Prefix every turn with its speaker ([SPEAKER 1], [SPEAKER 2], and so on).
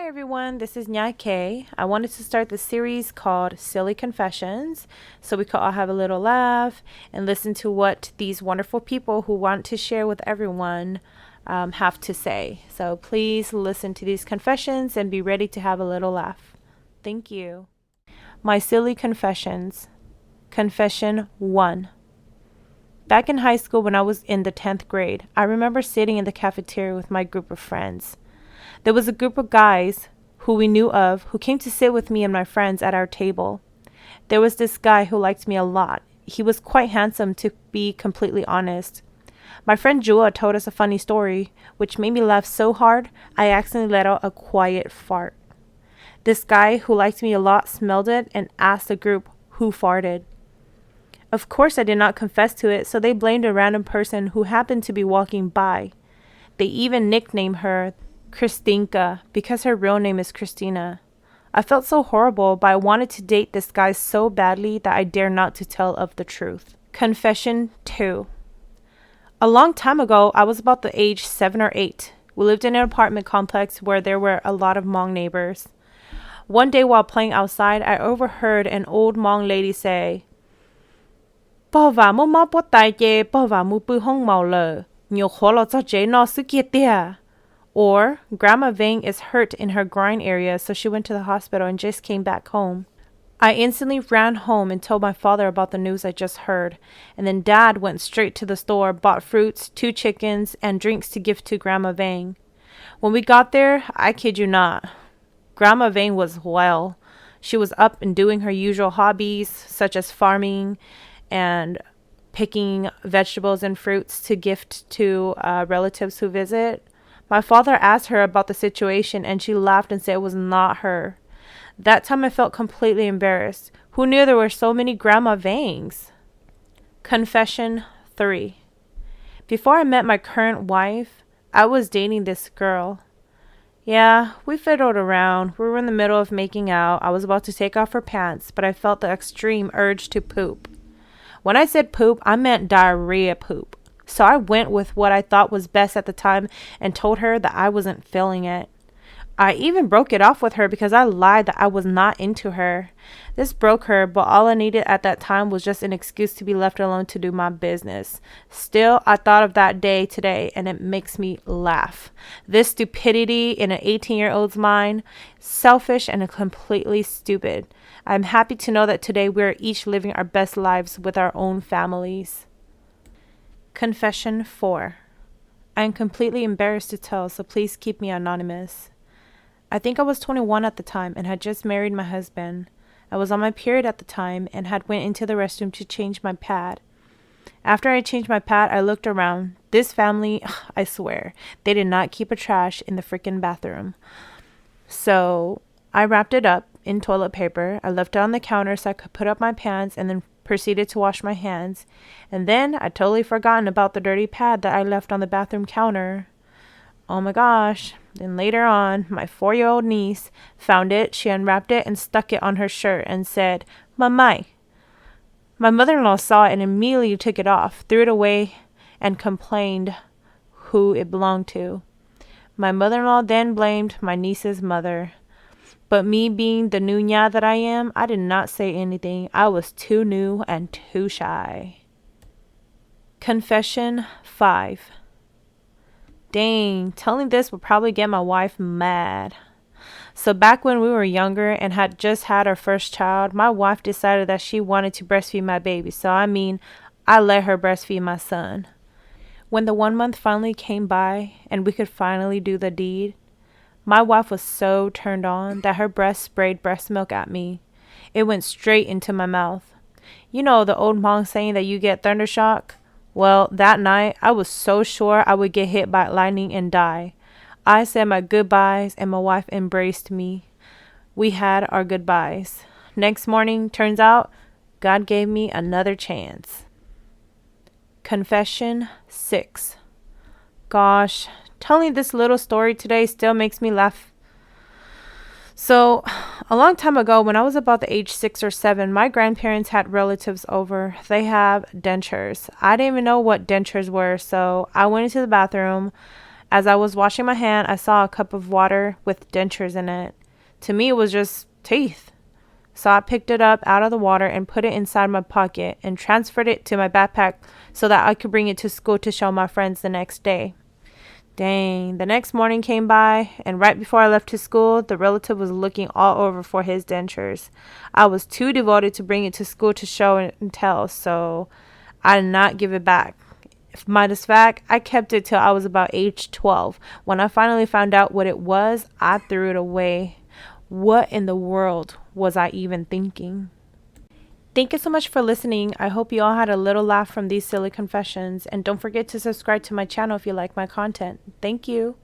[SPEAKER 1] everyone, this is Nya K. I wanted to start the series called Silly Confessions so we could all have a little laugh and listen to what these wonderful people who want to share with everyone have to say. So please listen to these confessions and be ready to have a little laugh. Thank you. My Silly Confessions. Confession 1. Back in high school when I was in the 10th grade, I remember sitting in the cafeteria with my group of friends. There was a group of guys who we knew of who came to sit with me and my friends at our table. There was this guy who liked me a lot. He was quite handsome, to be completely honest. My friend Jua told us a funny story, which made me laugh so hard I accidentally let out a quiet fart. This guy who liked me a lot smelled it and asked the group who farted. Of course, I did not confess to it, so they blamed a random person who happened to be walking by. They even nicknamed her Christinka because her real name is Christina. I felt so horrible, but I wanted to date this guy so badly that I dare not to tell of the truth. Confession 2. A long time ago, I was about the age 7 or 8. We lived in an apartment complex where there were a lot of Hmong neighbors. One day while playing outside, I overheard an old Hmong lady say, "Bỏ vào mu mau bỏ tai ye, bỏ vào mu bu hong mau le, nhiều khó lo cho je no su kia tia." Or, Grandma Vang is hurt in her groin area, so she went to the hospital and just came back home. I instantly ran home and told my father about the news I just heard, and then Dad went straight to the store, bought fruits, 2 chickens, and drinks to give to Grandma Vang. When we got there, I kid you not, Grandma Vang was well. She was up and doing her usual hobbies, such as farming and picking vegetables and fruits to gift to relatives who visit. My father asked her about the situation and she laughed and said it was not her. That time I felt completely embarrassed. Who knew there were so many Grandma Vangs? Confession 3. Before I met my current wife, I was dating this girl. Yeah, we fiddled around. We were in the middle of making out. I was about to take off her pants, but I felt the extreme urge to poop. When I said poop, I meant diarrhea poop. So I went with what I thought was best at the time and told her that I wasn't feeling it. I even broke it off with her because I lied that I was not into her. This broke her, but all I needed at that time was just an excuse to be left alone to do my business. Still, I thought of that day today and it makes me laugh. This stupidity in an 18-year-old's mind, selfish and completely stupid. I'm happy to know that today we are each living our best lives with our own families. Confession 4. I am completely embarrassed to tell, so please keep me anonymous. I think I was 21 at the time and had just married my husband. I was on my period at the time and had went into the restroom to change my pad. After I changed my pad, I looked around. This family, I swear, they did not keep a trash in the freaking bathroom. So I wrapped it up in toilet paper. I left it on the counter so I could put up my pants and then proceeded to wash my hands. And then I totally forgotten about the dirty pad that I left on the bathroom counter. Oh my gosh. Then later on, my 4-year-old niece found it. She unwrapped it and stuck it on her shirt and said, "Mamai." My mother-in-law saw it and immediately took it off, threw it away, and complained who it belonged to. My mother-in-law then blamed my niece's mother. But me being the nunya that I am, I did not say anything. I was too new and too shy. Confession 5. Dang, telling this would probably get my wife mad. So back when we were younger and had just had our first child, my wife decided that she wanted to breastfeed my baby. So I let her breastfeed my son. When the 1 month finally came by and we could finally do the deed, my wife was so turned on that her breast sprayed breast milk at me. It went straight into my mouth. You know the old Hmong saying that you get thunder shock? Well, that night, I was so sure I would get hit by lightning and die. I said my goodbyes and my wife embraced me. We had our goodbyes. Next morning, turns out, God gave me another chance. Confession 6. Gosh, telling this little story today still makes me laugh. So, a long time ago, when I was about the age 6 or 7, my grandparents had relatives over. They have dentures. I didn't even know what dentures were, so I went into the bathroom As I was washing my hand, I saw a cup of water with dentures in it. To me, it was just teeth. So I picked it up out of the water and put it inside my pocket and transferred it to my backpack so that I could bring it to school to show my friends the next day. Dang, the next morning came by, and right before I left to school, the relative was looking all over for his dentures. I was too devoted to bring it to school to show and tell, so I did not give it back. Matter of fact, I kept it till I was about age 12. When I finally found out what it was, I threw it away. What in the world was I even thinking? Thank you so much for listening. I hope you all had a little laugh from these silly confessions. And don't forget to subscribe to my channel if you like my content. Thank you.